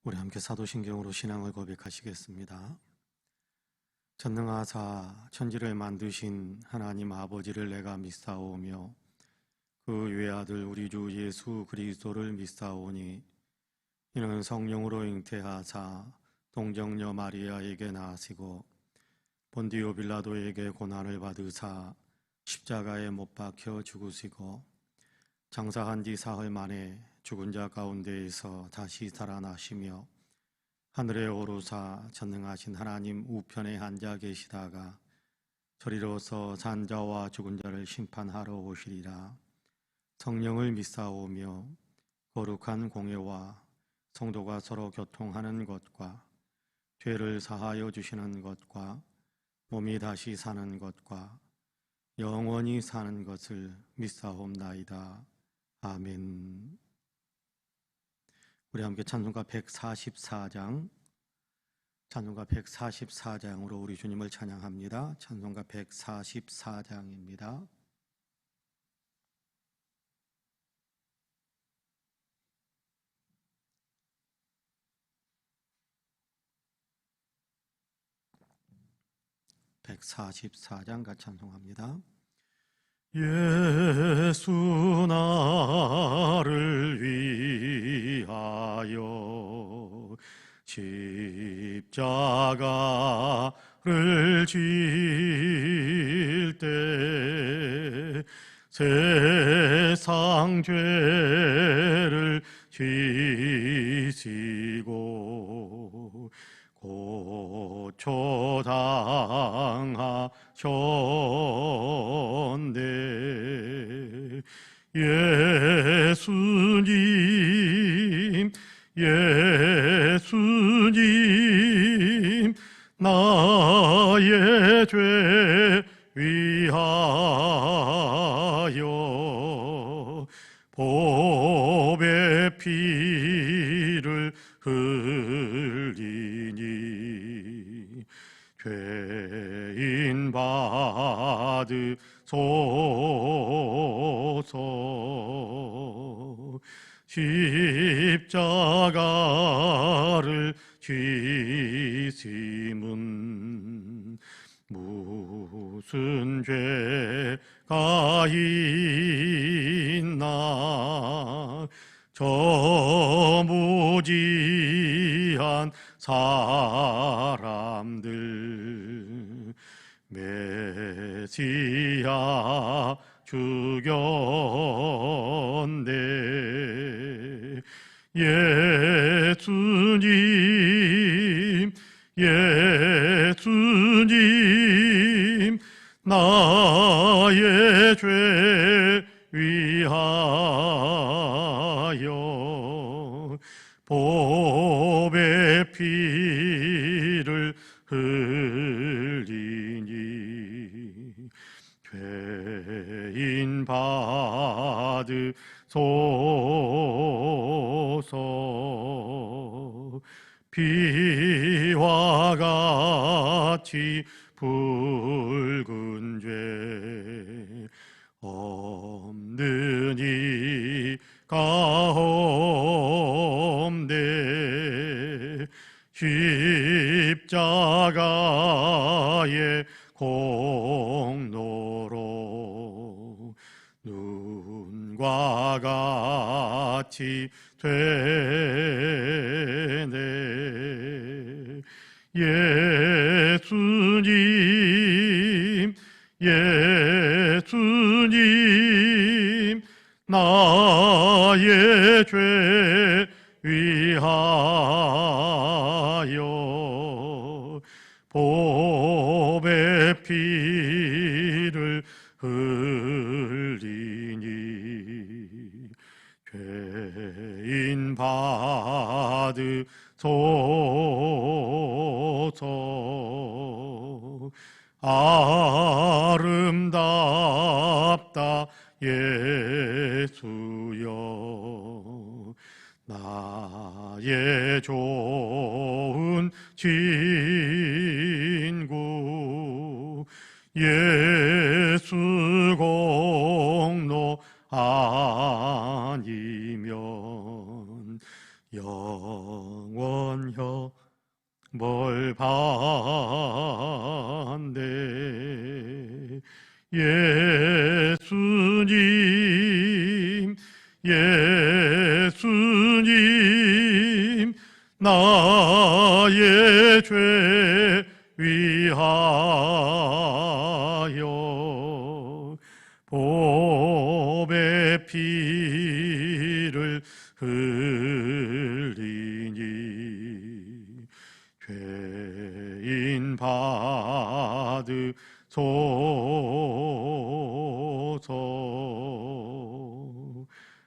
우리 함께 사도신경으로 신앙을 고백하시겠습니다. 전능하사 천지를 만드신 하나님 아버지를 내가 믿사오며 그 외아들 우리 주 예수 그리스도를 믿사오니 이는 성령으로 잉태하사 동정녀 마리아에게 나시고 본디오 빌라도에게 고난을 받으사 십자가에 못 박혀 죽으시고 장사한 지 사흘 만에 죽은 자 가운데에서 다시 살아나시며 하늘에 오르사 전능하신 하나님 우편에 앉아 계시다가 저리로서 산자와 죽은 자를 심판하러 오시리라. 성령을 믿사오며 거룩한 공예와 성도가 서로 교통하는 것과 죄를 사하여 주시는 것과 몸이 다시 사는 것과 영원히 사는 것을 믿사옵나이다. 아멘. 우리 함께 찬송가 144장으로 우리 주님을 찬양합니다. 찬송가 144장입니다. (144장) 찬송합니다. 예수 나를 위하여 십자가를 질 때 세상 죄를 지시고 고초당하셨네. 예수님 나의 죄 위하여 보배 피를 흘리니 죄인 받으소서. 십자가를 지심은 무슨 죄가 있나. 저 무지한 사람들 메시아 죽였네. 예수님 나의 죄 위하여 보배 피를 흘리니 죄인 받으소서. 피와 같이 붉은 죄 없는 이가 없네. 십자가의 공로로 눈과 같이 되네. 예수님 나의 죄 위하여 보배 피를 흘리니 죄인 받으소서. 아름답다 예수여 나의 좋은 친구. 예수 공로 아니면 영원혀 뭘 반대 예수님 예수님 나의 죄 위하여 보배 피를 흘리니 죄인 받으소서.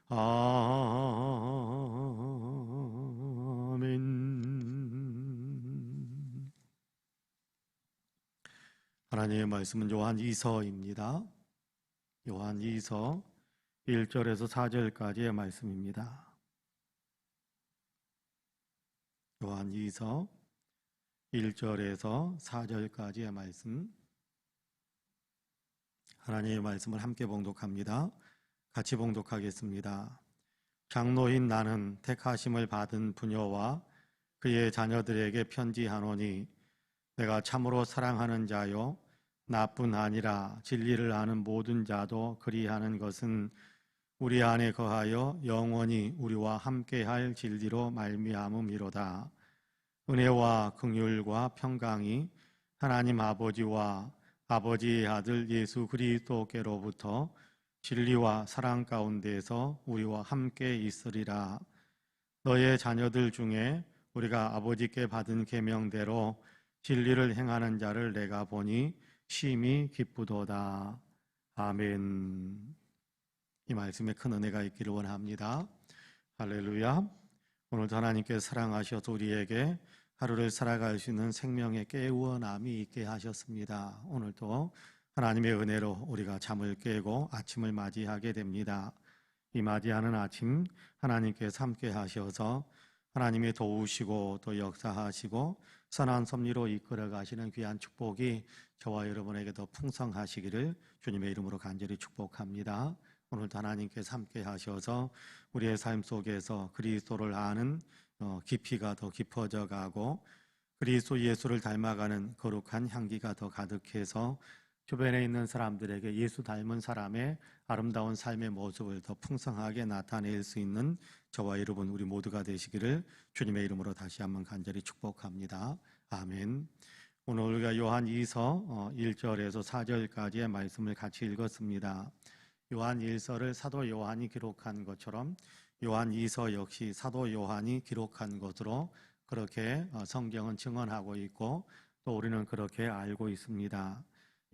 아멘. 하나님의 말씀은 요한 2서입니다. 요한 2서 1절에서 4절까지의 말씀입니다. 요한 2서 1절에서 4절까지의 말씀, 하나님의 말씀을 함께 봉독합니다. 같이 봉독하겠습니다. 장로인 나는 택하심을 받은 부녀와 그의 자녀들에게 편지하노니 내가 참으로 사랑하는 자요 나뿐 아니라 진리를 아는 모든 자도 그리하는 것은 우리 안에 거하여 영원히 우리와 함께할 진리로 말미암음이로다. 은혜와 긍휼과 평강이 하나님 아버지와 아버지의 아들 예수 그리스도께로부터 진리와 사랑 가운데서 우리와 함께 있으리라. 너의 자녀들 중에 우리가 아버지께 받은 계명대로 진리를 행하는 자를 내가 보니 심히 기쁘도다. 아멘. 이 말씀에 큰 은혜가 있기를 원합니다. 할렐루야. 오늘도 하나님께서 사랑하셔서 우리에게 하루를 살아갈 수 있는 생명의 깨우어남이 있게 하셨습니다. 오늘도 하나님의 은혜로 우리가 잠을 깨고 아침을 맞이하게 됩니다. 이 맞이하는 아침 하나님께서 함께 하셔서 하나님이 도우시고 또 역사하시고 선한 섭리로 이끌어 가시는 귀한 축복이 저와 여러분에게 더 풍성하시기를 주님의 이름으로 간절히 축복합니다. 오늘도 하나님께서 함께 하셔서 우리의 삶 속에서 그리스도를 아는 깊이가 더 깊어져 가고 그리스도 예수를 닮아가는 거룩한 향기가 더 가득해서 주변에 있는 사람들에게 예수 닮은 사람의 아름다운 삶의 모습을 더 풍성하게 나타낼 수 있는 저와 여러분 우리 모두가 되시기를 주님의 이름으로 다시 한번 간절히 축복합니다. 아멘. 오늘 우리가 요한 2서 1절에서 4절까지의 말씀을 같이 읽었습니다. 요한 1서를 사도 요한이 기록한 것처럼 요한 2서 역시 사도 요한이 기록한 것으로 그렇게 성경은 증언하고 있고 또 우리는 그렇게 알고 있습니다.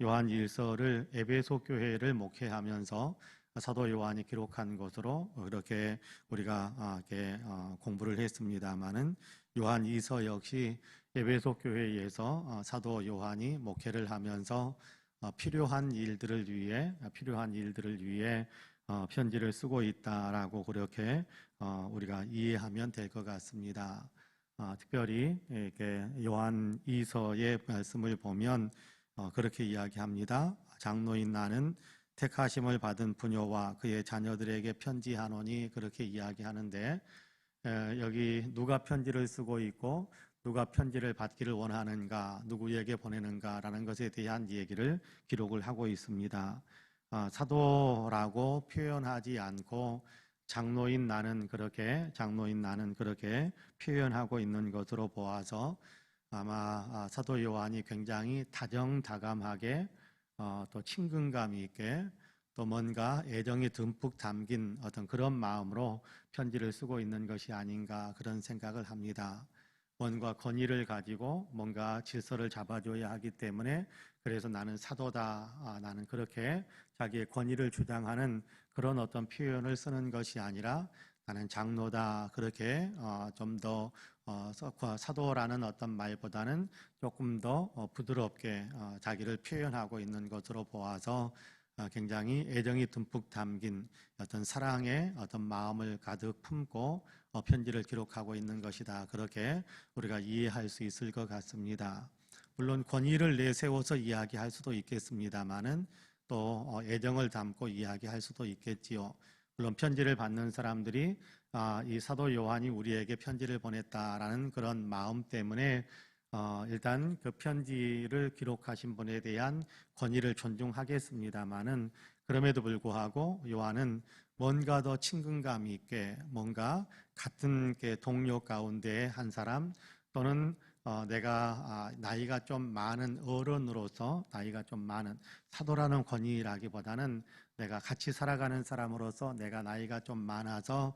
요한 1서를 에베소 교회를 목회하면서 사도 요한이 기록한 것으로 그렇게 우리가 공부를 했습니다마는 요한 2서 역시 에베소 교회에서 사도 요한이 목회를 하면서 필요한 일들을 위해 편지를 쓰고 있다라고 그렇게 우리가 이해하면 될 것 같습니다. 특별히 이렇게 요한 2서의 말씀을 보면 그렇게 이야기합니다. 장로인 나는 택하심을 받은 부녀와 그의 자녀들에게 편지하노니 그렇게 이야기하는데 여기 누가 편지를 쓰고 있고 누가 편지를 받기를 원하는가, 누구에게 보내는가라는 것에 대한 얘기를 기록을 하고 있습니다. 사도라고 표현하지 않고 장로인 나는 그렇게 표현하고 있는 것으로 보아서 아마 사도 요한이 굉장히 다정다감하게 또 친근감 있게 또 뭔가 애정이 듬뿍 담긴 어떤 그런 마음으로 편지를 쓰고 있는 것이 아닌가 그런 생각을 합니다. 뭔가 권위를 가지고 뭔가 질서를 잡아줘야 하기 때문에 그래서 나는 사도다, 나는 그렇게 자기의 권위를 주장하는 그런 어떤 표현을 쓰는 것이 아니라 나는 장로다, 그렇게 좀 더 사도라는 어떤 말보다는 조금 더 부드럽게 자기를 표현하고 있는 것으로 보아서 굉장히 애정이 듬뿍 담긴 어떤 사랑의 어떤 마음을 가득 품고 편지를 기록하고 있는 것이다. 그렇게 우리가 이해할 수 있을 것 같습니다. 물론 권위를 내세워서 이야기할 수도 있겠습니다만은 또 애정을 담고 이야기할 수도 있겠지요. 물론 편지를 받는 사람들이 이 사도 요한이 우리에게 편지를 보냈다라는 그런 마음 때문에 일단 그 편지를 기록하신 분에 대한 권위를 존중하겠습니다마는, 그럼에도 불구하고 요한은 뭔가 더 친근감 있게, 뭔가 같은 동료 가운데 한 사람, 또는 내가 나이가 좀 많은 어른으로서, 나이가 좀 많은 사도라는 권위라기보다는 내가 같이 살아가는 사람으로서, 내가 나이가 좀 많아서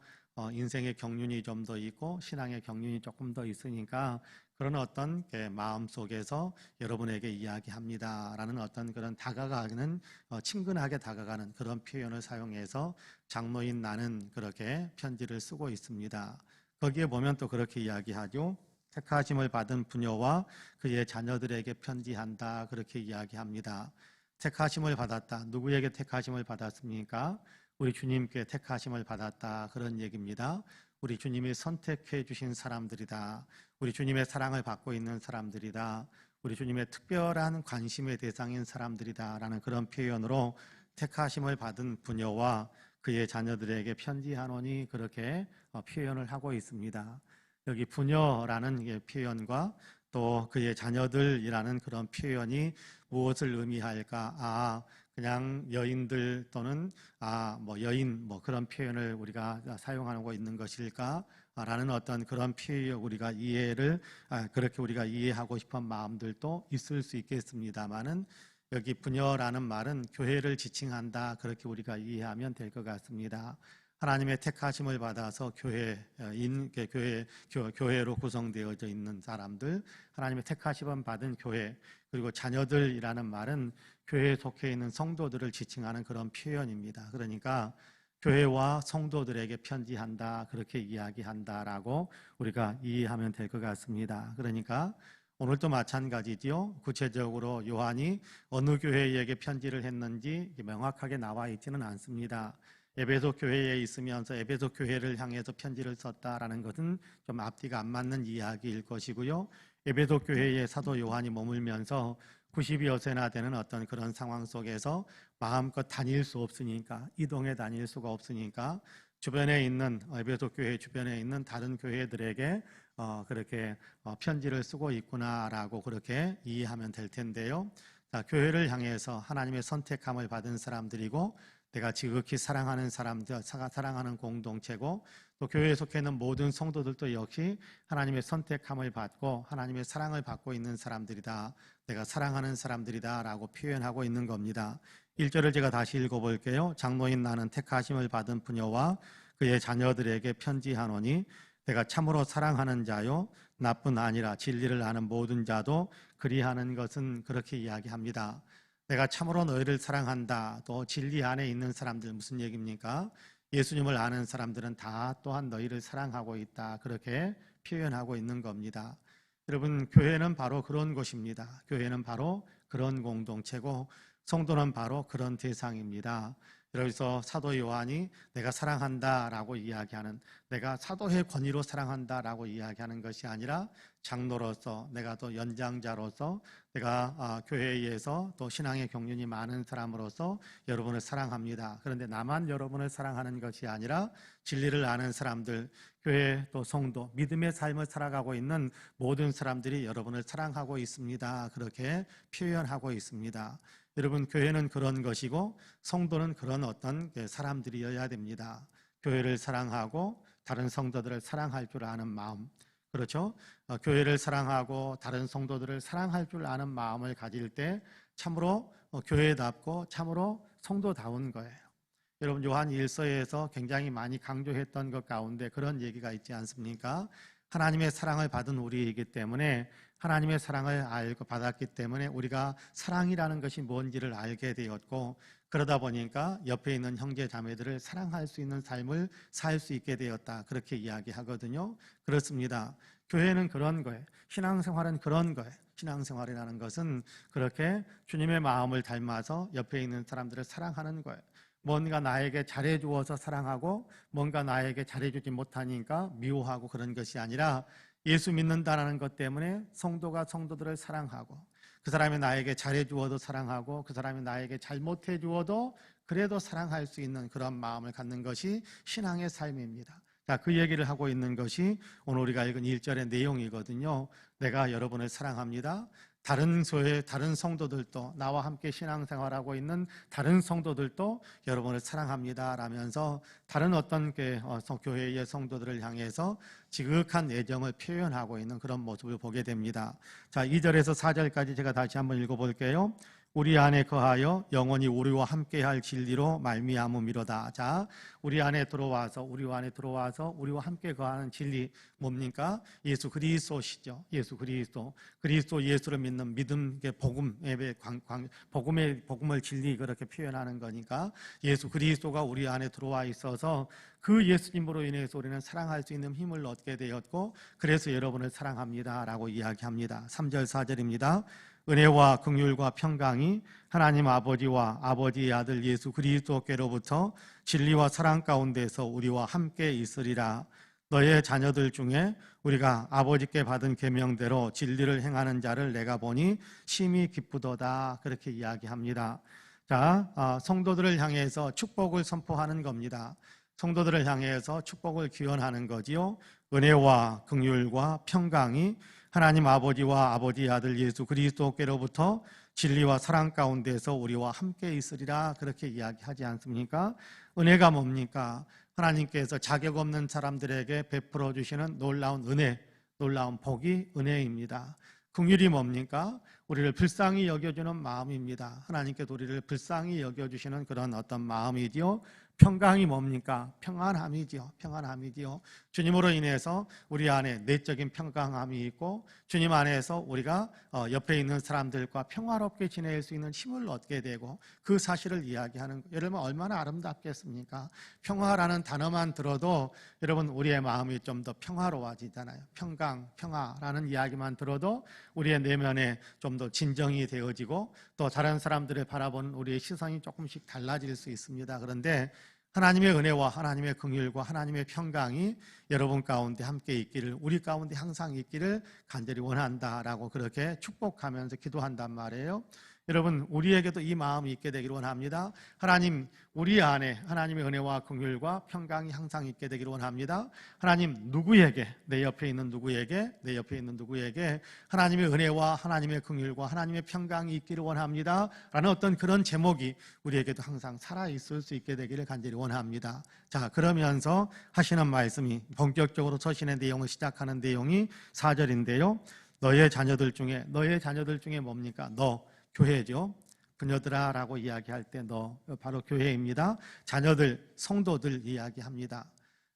인생의 경륜이 좀 더 있고 신앙의 경륜이 조금 더 있으니까 그런 어떤 마음 속에서 여러분에게 이야기합니다라는 어떤 그런 다가가는, 친근하게 다가가는 그런 표현을 사용해서 장로인 나는 그렇게 편지를 쓰고 있습니다. 거기에 보면 또 그렇게 이야기하죠. 택하심을 받은 부녀와 그의 자녀들에게 편지한다, 그렇게 이야기합니다. 택하심을 받았다. 누구에게 택하심을 받았습니까? 우리 주님께 택하심을 받았다, 그런 얘기입니다. 우리 주님이 선택해 주신 사람들이다. 우리 주님의 사랑을 받고 있는 사람들이다. 우리 주님의 특별한 관심의 대상인 사람들이다 라는 그런 표현으로 택하심을 받은 부녀와 그의 자녀들에게 편지하노니, 그렇게 표현을 하고 있습니다. 여기 부녀라는 표현과 또 그의 자녀들이라는 그런 표현이 무엇을 의미할까? 그냥 여인들 또는 여인 그런 표현을 우리가 사용하고 있는 것일까? 라는 어떤 그런 표현, 우리가 이해를 그렇게 우리가 이해하고 싶은 마음들도 있을 수 있겠습니다만은, 여기 부녀라는 말은 교회를 지칭한다, 그렇게 우리가 이해하면 될 것 같습니다. 하나님의 택하심을 받아서 교회로 구성되어져 있는 사람들, 하나님의 택하심을 받은 교회, 그리고 자녀들이라는 말은 교회에 속해 있는 성도들을 지칭하는 그런 표현입니다. 그러니까 교회와 성도들에게 편지한다, 그렇게 이야기한다라고 우리가 이해하면 될 것 같습니다. 그러니까 오늘도 마찬가지지요. 구체적으로 요한이 어느 교회에게 편지를 했는지 명확하게 나와 있지는 않습니다. 에베소 교회에 있으면서 에베소 교회를 향해서 편지를 썼다라는 것은 좀 앞뒤가 안 맞는 이야기일 것이고요. 에베소 교회에 사도 요한이 머물면서 90여 세나 되는 어떤 그런 상황 속에서 마음껏 다닐 수 없으니까, 이동해 다닐 수가 없으니까 주변에 있는, 에베소 교회 주변에 있는 다른 교회들에게 그렇게 편지를 쓰고 있구나라고 그렇게 이해하면 될 텐데요. 자, 교회를 향해서 하나님의 선택함을 받은 사람들이고, 내가 지극히 사랑하는 사람들, 사랑하는 공동체고, 또 교회에 속해 있는 모든 성도들도 역시 하나님의 선택함을 받고 하나님의 사랑을 받고 있는 사람들이다. 내가 사랑하는 사람들이다 라고 표현하고 있는 겁니다. 1절을 제가 다시 읽어볼게요. 장로인 나는 택하심을 받은 부녀와 그의 자녀들에게 편지하노니, 내가 참으로 사랑하는 자요 나뿐 아니라 진리를 아는 모든 자도 그리하는 것은, 그렇게 이야기합니다. 내가 참으로 너희를 사랑한다. 또 진리 안에 있는 사람들, 무슨 얘기입니까? 예수님을 아는 사람들은 다 또한 너희를 사랑하고 있다, 그렇게 표현하고 있는 겁니다. 여러분, 교회는 바로 그런 곳입니다. 교회는 바로 그런 공동체고, 성도는 바로 그런 대상입니다. 여기서 사도 요한이 내가 사랑한다라고 이야기하는, 내가 사도의 권위로 사랑한다라고 이야기하는 것이 아니라, 장로로서, 내가 또 연장자로서, 내가 교회에서 또 신앙의 경륜이 많은 사람으로서 여러분을 사랑합니다. 그런데 나만 여러분을 사랑하는 것이 아니라 진리를 아는 사람들, 교회 또 성도, 믿음의 삶을 살아가고 있는 모든 사람들이 여러분을 사랑하고 있습니다. 그렇게 표현하고 있습니다. 여러분, 교회는 그런 것이고 성도는 그런 어떤 사람들이어야 됩니다. 교회를 사랑하고 다른 성도들을 사랑할 줄 아는 마음, 그렇죠? 교회를 사랑하고 다른 성도들을 사랑할 줄 아는 마음을 가질 때 참으로 교회답고 참으로 성도다운 거예요. 여러분, 요한 1서에서 굉장히 많이 강조했던 것 가운데 그런 얘기가 있지 않습니까? 하나님의 사랑을 받은 우리이기 때문에, 하나님의 사랑을 알고 받았기 때문에 우리가 사랑이라는 것이 뭔지를 알게 되었고, 그러다 보니까 옆에 있는 형제 자매들을 사랑할 수 있는 삶을 살 수 있게 되었다, 그렇게 이야기하거든요. 그렇습니다. 교회는 그런 거예요. 신앙생활은 그런 거예요. 신앙생활이라는 것은 그렇게 주님의 마음을 닮아서 옆에 있는 사람들을 사랑하는 거예요. 뭔가 나에게 잘해주어서 사랑하고 뭔가 나에게 잘해주지 못하니까 미워하고 그런 것이 아니라, 예수 믿는다는 것 때문에 성도가 성도들을 사랑하고, 그 사람이 나에게 잘해주어도 사랑하고, 그 사람이 나에게 잘못해주어도 그래도 사랑할 수 있는 그런 마음을 갖는 것이 신앙의 삶입니다. 자, 그 얘기를 하고 있는 것이 오늘 우리가 읽은 1절의 내용이거든요. 내가 여러분을 사랑합니다. 다른 성도들도, 나와 함께 신앙생활하고 있는 다른 성도들도 여러분을 사랑합니다 라면서 다른 어떤 교회의 성도들을 향해서 지극한 애정을 표현하고 있는 그런 모습을 보게 됩니다. 자, 2절에서 4절까지 제가 다시 한번 읽어볼게요. 우리 안에 거하여 영원히 우리와 함께할 진리로 말미암음이로다. 자, 우리 안에 들어와서 우리와 함께 거하는 진리 뭡니까? 예수 그리스도시죠. 예수 그리스도 예수를 믿는 믿음의 복음의 진리, 그렇게 표현하는 거니까 예수 그리스도가 우리 안에 들어와 있어서 그 예수님으로 인해서 우리는 사랑할 수 있는 힘을 얻게 되었고, 그래서 여러분을 사랑합니다 라고 이야기합니다. 3절 4절입니다. 은혜와 긍휼과 평강이 하나님 아버지와 아버지의 아들 예수 그리스도께로부터 진리와 사랑 가운데서 우리와 함께 있으리라. 너의 자녀들 중에 우리가 아버지께 받은 계명대로 진리를 행하는 자를 내가 보니 심히 기쁘도다. 그렇게 이야기합니다. 자, 성도들을 향해서 축복을 선포하는 겁니다. 성도들을 향해서 축복을 기원하는 거지요. 은혜와 긍휼과 평강이 하나님 아버지와 아버지의 아들 예수 그리스도께로부터 진리와 사랑 가운데서 우리와 함께 있으리라. 그렇게 이야기하지 않습니까? 은혜가 뭡니까? 하나님께서 자격 없는 사람들에게 베풀어 주시는 놀라운 은혜, 놀라운 복이 은혜입니다. 긍휼이 뭡니까? 우리를 불쌍히 여겨주는 마음입니다. 하나님께서 우리를 불쌍히 여겨주시는 그런 어떤 마음이지요. 평강이 뭡니까? 평안함이지요. 주님으로 인해서 우리 안에 내적인 평강함이 있고, 주님 안에서 우리가 옆에 있는 사람들과 평화롭게 지낼 수 있는 힘을 얻게 되고, 그 사실을 이야기하는, 여러분 얼마나 아름답겠습니까? 평화라는 단어만 들어도 여러분 우리의 마음이 좀 더 평화로워지잖아요. 평강, 평화라는 이야기만 들어도 우리의 내면에 좀 더 진정이 되어지고, 또 다른 사람들을 바라보는 우리의 시선이 조금씩 달라질 수 있습니다. 그런데 하나님의 은혜와 하나님의 긍휼과 하나님의 평강이 여러분 가운데 함께 있기를, 우리 가운데 항상 있기를 간절히 원한다라고 그렇게 축복하면서 기도한단 말이에요. 여러분, 우리에게도 이 마음이 있게 되기를 원합니다. 하나님, 우리 안에 하나님의 은혜와 긍휼과 평강이 항상 있게 되기를 원합니다. 하나님, 누구에게, 내 옆에 있는 누구에게 하나님의 은혜와 하나님의 긍휼과 하나님의 평강이 있기를 원합니다 라는 어떤 그런 제목이 우리에게도 항상 살아있을 수 있게 되기를 간절히 원합니다. 자, 그러면서 하시는 말씀이, 본격적으로 서신의 내용을 시작하는 내용이 4절인데요. 너의 자녀들 중에 뭡니까? 너, 교회죠. 부녀들아 라고 이야기할 때 너, 바로 교회입니다. 자녀들, 성도들 이야기합니다.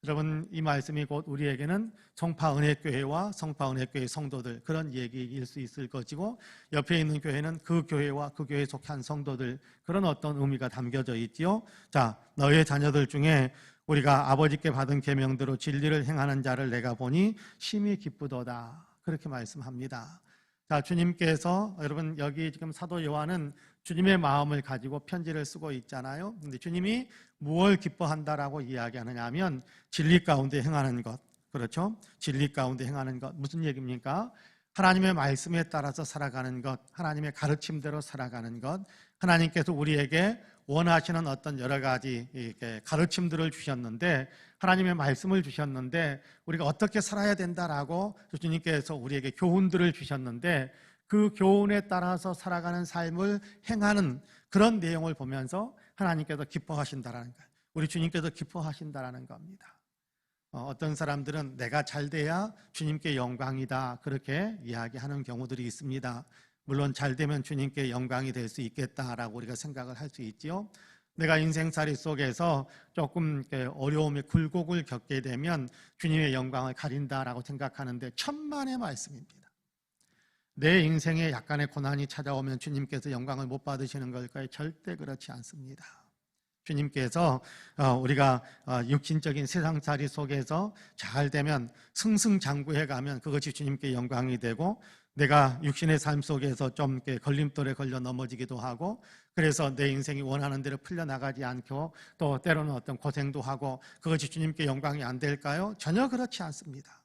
여러분, 이 말씀이 곧 우리에게는 성파은혜교회와 성파은혜교회 성도들, 그런 얘기일 수 있을 것이고, 옆에 있는 교회는 그 교회와 그 교회에 속한 성도들, 그런 어떤 의미가 담겨져 있지요. 자, 너의 자녀들 중에 우리가 아버지께 받은 계명대로 진리를 행하는 자를 내가 보니 심히 기쁘도다. 그렇게 말씀합니다. 자, 주님께서, 여러분 여기 지금 사도 요한은 주님의 마음을 가지고 편지를 쓰고 있잖아요. 근데 주님이 무엇을 기뻐한다라고 이야기하느냐 하면 진리 가운데 행하는 것. 그렇죠? 진리 가운데 행하는 것. 무슨 얘기입니까? 하나님의 말씀에 따라서 살아가는 것, 하나님의 가르침대로 살아가는 것, 하나님께서 우리에게 원하시는 어떤 여러 가지 이렇게 가르침들을 주셨는데, 하나님의 말씀을 주셨는데, 우리가 어떻게 살아야 된다라고 주님께서 우리에게 교훈들을 주셨는데, 그 교훈에 따라서 살아가는 삶을 행하는 그런 내용을 보면서 하나님께서 기뻐하신다라는 거예요. 우리 주님께서 기뻐하신다라는 겁니다. 어떤 사람들은 내가 잘 돼야 주님께 영광이다, 그렇게 이야기하는 경우들이 있습니다. 물론 잘 되면 주님께 영광이 될 수 있겠다라고 우리가 생각을 할 수 있지요. 내가 인생살이 속에서 조금 어려움의 굴곡을 겪게 되면 주님의 영광을 가린다라고 생각하는데 천만의 말씀입니다. 내 인생에 약간의 고난이 찾아오면 주님께서 영광을 못 받으시는 걸까요? 절대 그렇지 않습니다. 주님께서 우리가 육신적인 세상살이 속에서 잘 되면, 승승장구해 가면 그것이 주님께 영광이 되고, 내가 육신의 삶 속에서 좀 걸림돌에 걸려 넘어지기도 하고, 그래서 내 인생이 원하는 대로 풀려나가지 않고, 또 때로는 어떤 고생도 하고, 그것이 주님께 영광이 안 될까요? 전혀 그렇지 않습니다.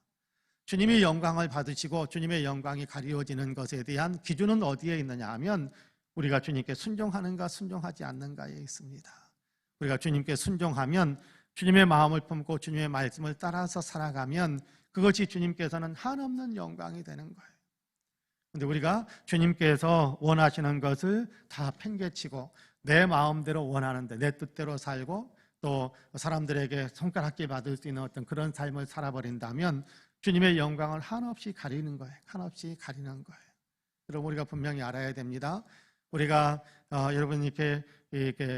주님이 영광을 받으시고 주님의 영광이 가리워지는 것에 대한 기준은 어디에 있느냐 하면 우리가 주님께 순종하는가 순종하지 않는가에 있습니다. 우리가 주님께 순종하면, 주님의 마음을 품고 주님의 말씀을 따라서 살아가면 그것이 주님께서는 한없는 영광이 되는 거예요. 그런데 우리가 주님께서 원하시는 것을 다 팽개치고 내 마음대로 원하는데 내 뜻대로 살고 또 사람들에게 손가락질 받을 수 있는 어떤 그런 삶을 살아버린다면 주님의 영광을 한없이 가리는 거예요. 한없이 가리는 거예요. 여러분, 우리가 분명히 알아야 됩니다. 우리가 여러분 이렇게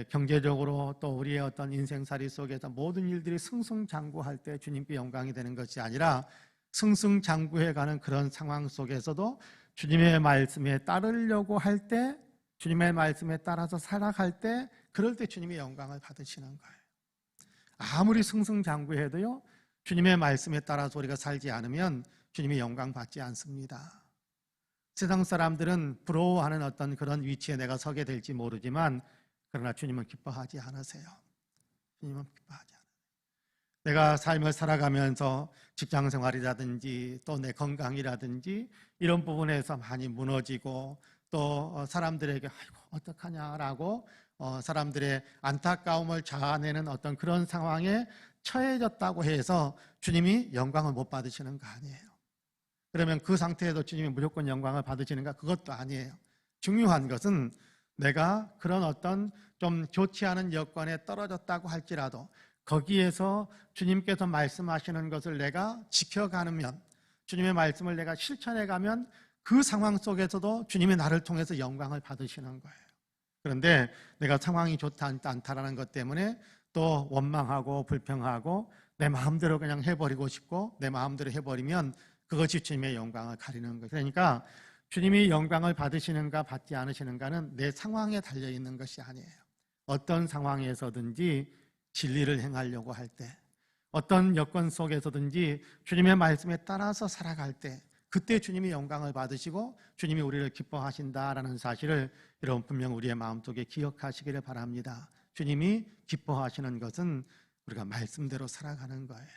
경제적으로 또 우리의 어떤 인생살이 속에서 모든 일들이 승승장구할 때 주님께 영광이 되는 것이 아니라 승승장구해가는 그런 상황 속에서도 주님의 말씀에 따르려고 할 때, 주님의 말씀에 따라서 살아갈 때, 그럴 때 주님의 영광을 받으시는 거예요. 아무리 승승장구해도요, 주님의 말씀에 따라서 우리가 살지 않으면 주님의 영광 받지 않습니다. 세상 사람들은 부러워하는 어떤 그런 위치에 내가 서게 될지 모르지만 그러나 주님은 기뻐하지 않으세요. 주님은 기뻐하지 않아요. 내가 삶을 살아가면서 직장 생활이라든지 또 내 건강이라든지 이런 부분에서 많이 무너지고 또 사람들에게 아이고 어떡하냐라고 사람들의 안타까움을 자아내는 어떤 그런 상황에 처해졌다고 해서 주님이 영광을 못 받으시는 거 아니에요. 그러면 그 상태에도 주님이 무조건 영광을 받으시는가? 그것도 아니에요. 중요한 것은 내가 그런 어떤 좀 좋지 않은 여건에 떨어졌다고 할지라도 거기에서 주님께서 말씀하시는 것을 내가 지켜가면, 주님의 말씀을 내가 실천해가면 그 상황 속에서도 주님이 나를 통해서 영광을 받으시는 거예요. 그런데 내가 상황이 좋지 않다라는 것 때문에 또 원망하고 불평하고 내 마음대로 그냥 해버리고 싶고 내 마음대로 해버리면 그것이 주님의 영광을 가리는 거예요. 그러니까 주님이 영광을 받으시는가 받지 않으시는가는 내 상황에 달려있는 것이 아니에요. 어떤 상황에서든지 진리를 행하려고 할 때, 어떤 여건 속에서든지 주님의 말씀에 따라서 살아갈 때 그때 주님이 영광을 받으시고 주님이 우리를 기뻐하신다라는 사실을 여러분 분명 우리의 마음속에 기억하시기를 바랍니다. 주님이 기뻐하시는 것은 우리가 말씀대로 살아가는 거예요.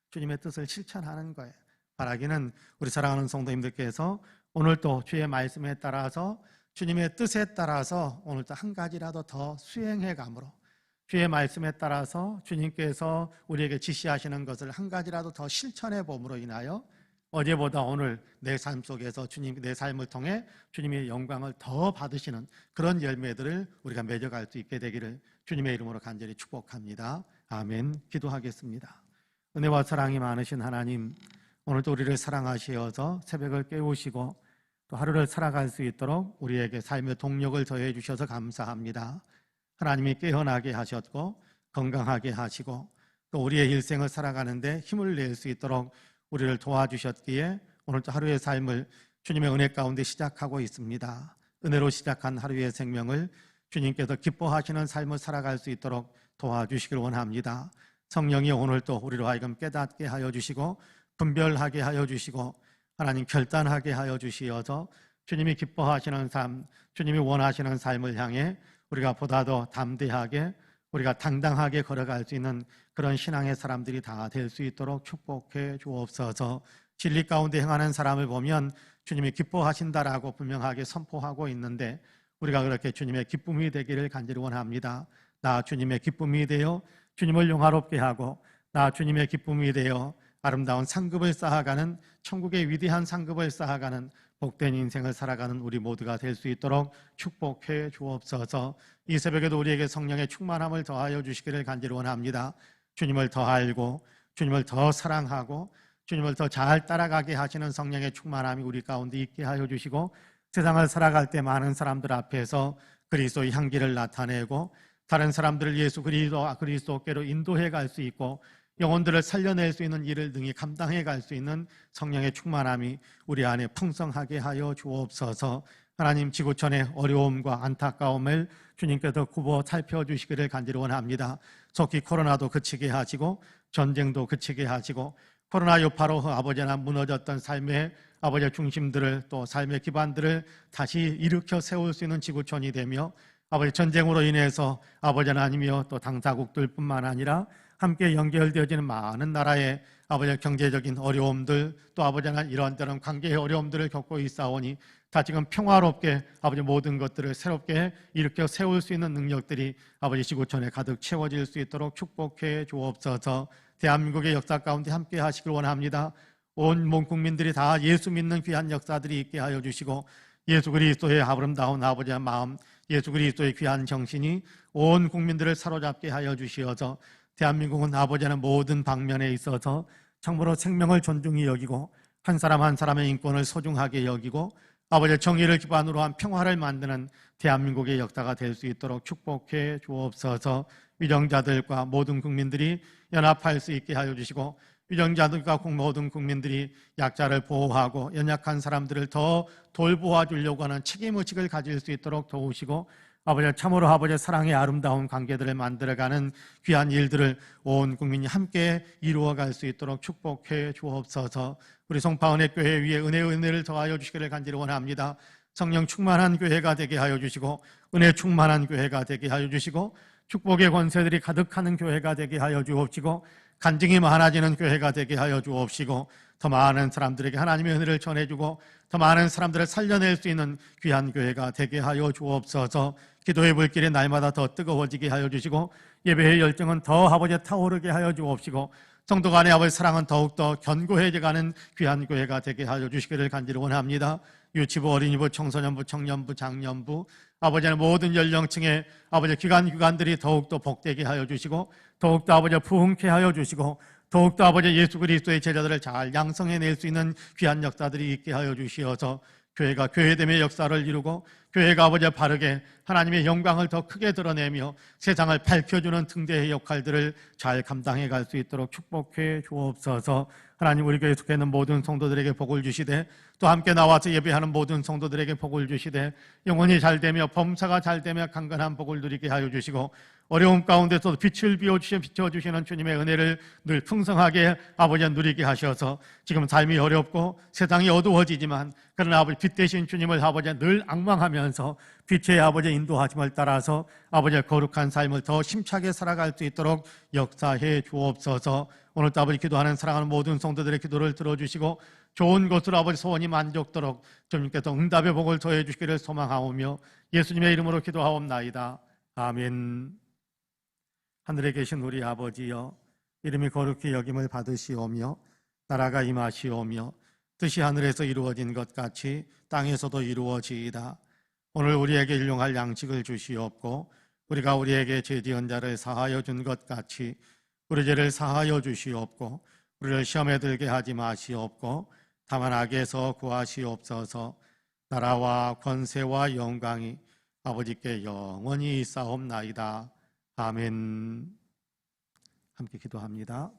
주님의 뜻을 실천하는 거예요. 바라기는 우리 사랑하는 성도님들께서 오늘도 주의 말씀에 따라서 주님의 뜻에 따라서 오늘도 한 가지라도 더 수행해 감으로 주의 말씀에 따라서 주님께서 우리에게 지시하시는 것을 한 가지라도 더 실천해 봄으로 인하여 어제보다 오늘 내 삶 속에서 주님, 내 삶을 통해 주님의 영광을 더 받으시는 그런 열매들을 우리가 맺어갈 수 있게 되기를 주님의 이름으로 간절히 축복합니다. 아멘. 기도하겠습니다. 은혜와 사랑이 많으신 하나님, 오늘도 우리를 사랑하시어서 새벽을 깨우시고 또 하루를 살아갈 수 있도록 우리에게 삶의 동력을 더해 주셔서 감사합니다. 하나님이 깨어나게 하셨고 건강하게 하시고 또 우리의 일생을 살아가는데 힘을 낼 수 있도록 우리를 도와주셨기에 오늘도 하루의 삶을 주님의 은혜 가운데 시작하고 있습니다. 은혜로 시작한 하루의 생명을 주님께서 기뻐하시는 삶을 살아갈 수 있도록 도와주시길 원합니다. 성령이 오늘도 우리로 하여금 깨닫게 하여 주시고 분별하게 하여 주시고 하나님 결단하게 하여 주시어서 주님이 기뻐하시는 삶, 주님이 원하시는 삶을 향해 우리가 보다 더 담대하게 우리가 당당하게 걸어갈 수 있는 그런 신앙의 사람들이 다 될 수 있도록 축복해 주옵소서. 진리 가운데 행하는 사람을 보면 주님이 기뻐하신다라고 분명하게 선포하고 있는데 우리가 그렇게 주님의 기쁨이 되기를 간절히 원합니다. 나 주님의 기쁨이 되어 주님을 영화롭게 하고 나 주님의 기쁨이 되어 아름다운 상급을 쌓아가는 천국의 위대한 상급을 쌓아가는 복된 인생을 살아가는 우리 모두가 될 수 있도록 축복해 주옵소서. 이 새벽에도 우리에게 성령의 충만함을 더하여 주시기를 간절히 원합니다. 주님을 더 알고 주님을 더 사랑하고 주님을 더 잘 따라가게 하시는 성령의 충만함이 우리 가운데 있게 하여 주시고 세상을 살아갈 때 많은 사람들 앞에서 그리스도의 향기를 나타내고 다른 사람들을 예수 그리스도께로 인도해 갈 수 있고 영혼들을 살려낼 수 있는 일을 능히 감당해 갈 수 있는 성령의 충만함이 우리 안에 풍성하게 하여 주옵소서. 하나님, 지구촌의 어려움과 안타까움을 주님께서 굽어 살펴주시기를 간절히 원합니다. 속히 코로나도 그치게 하시고 전쟁도 그치게 하시고 코로나 여파로 아버지나 무너졌던 삶의 아버지의 중심들을 또 삶의 기반들을 다시 일으켜 세울 수 있는 지구촌이 되며 아버지 전쟁으로 인해서 아버지 하나님이여 또 당사국들뿐만 아니라 함께 연결되어지는 많은 나라의 아버지 경제적인 어려움들, 또 아버지는 이런저런 관계의 어려움들을 겪고 있사오니 다 지금 평화롭게 아버지 모든 것들을 새롭게 일으켜 세울 수 있는 능력들이 아버지 지구촌에 가득 채워질 수 있도록 축복해 주옵소서. 대한민국의 역사 가운데 함께 하시길 원합니다. 온몸 국민들이 다 예수 믿는 귀한 역사들이 있게 하여 주시고, 예수 그리스도의 아름다운 아버지의 마음, 예수 그리스도의 귀한 정신이 온 국민들을 사로잡게 하여 주시어서 대한민국은 아버지는 모든 방면에 있어서 참으로 생명을 존중히 여기고 한 사람 한 사람의 인권을 소중하게 여기고 아버지의 정의를 기반으로 한 평화를 만드는 대한민국의 역사가 될 수 있도록 축복해 주옵소서. 위정자들과 모든 국민들이 연합할 수 있게 하여 주시고, 위정자들과 모든 국민들이 약자를 보호하고 연약한 사람들을 더 돌보아 주려고 하는 책임의식을 가질 수 있도록 도우시고, 아버지 참으로 아버지의 사랑의 아름다운 관계들을 만들어가는 귀한 일들을 온 국민이 함께 이루어갈 수 있도록 축복해 주옵소서. 우리 송파은혜 교회 위에 은혜를 더하여 주시기를 간절히 원합니다. 성령 충만한 교회가 되게 하여 주시고, 은혜 충만한 교회가 되게 하여 주시고, 축복의 권세들이 가득하는 교회가 되게 하여 주옵시고, 간증이 많아지는 교회가 되게 하여 주옵시고, 더 많은 사람들에게 하나님의 은혜를 전해주고 더 많은 사람들을 살려낼 수 있는 귀한 교회가 되게 하여 주옵소서. 기도의 불길이 날마다 더 뜨거워지게 하여 주시고, 예배의 열정은 더 아버지 타오르게 하여 주옵시고, 성도 간의 아버지 사랑은 더욱더 견고해져가는 귀한 교회가 되게 하여 주시기를 간절히 원합니다. 유치부, 어린이부, 청소년부, 청년부, 장년부, 아버지는 모든 연령층의 아버지 기관들이 더욱더 복되게 하여 주시고, 더욱더 아버지 부흥케 하여 주시고, 더욱더 아버지 예수 그리스도의 제자들을 잘 양성해낼 수 있는 귀한 역사들이 있게 하여 주시어서 교회가 교회됨의 역사를 이루고, 교회가 아버지 바르게 하나님의 영광을 더 크게 드러내며 세상을 밝혀주는 등대의 역할들을 잘 감당해 갈 수 있도록 축복해 주옵소서. 하나님, 우리 교회에 속해 있는 모든 성도들에게 복을 주시되, 또 함께 나와서 예배하는 모든 성도들에게 복을 주시되, 영혼이 잘되며 범사가 잘되며 강건한 복을 누리게 하여 주시고, 어려움 가운데서도 빛을 비춰주시는 주님의 은혜를 늘 풍성하게 아버지 누리게 하셔서 지금 삶이 어렵고 세상이 어두워지지만 그러나 아버지 빛 대신 주님을 아버지 늘 앙망하면서 빛의 아버지 인도하심을 따라서 아버지의 거룩한 삶을 더 심차게 살아갈 수 있도록 역사해 주옵소서. 오늘도 아버지 기도하는 사랑하는 모든 성도들의 기도를 들어주시고 좋은 것으로 아버지 소원이 만족도록 주님께서 응답의 복을 더해 주시기를 소망하오며 예수님의 이름으로 기도하옵나이다. 아멘. 하늘에 계신 우리 아버지여, 이름이 거룩히 여김을 받으시오며 나라가 임하시오며 뜻이 하늘에서 이루어진 것 같이 땅에서도 이루어지이다. 오늘 우리에게 일용할 양식을 주시옵고, 우리가 우리에게 죄지은 자를 사하여 준 것 같이 우리 죄를 사하여 주시옵고, 우리를 시험에 들게 하지 마시옵고 다만 악에서 구하시옵소서. 나라와 권세와 영광이 아버지께 영원히 있사옵나이다. 아멘. 함께 기도합니다.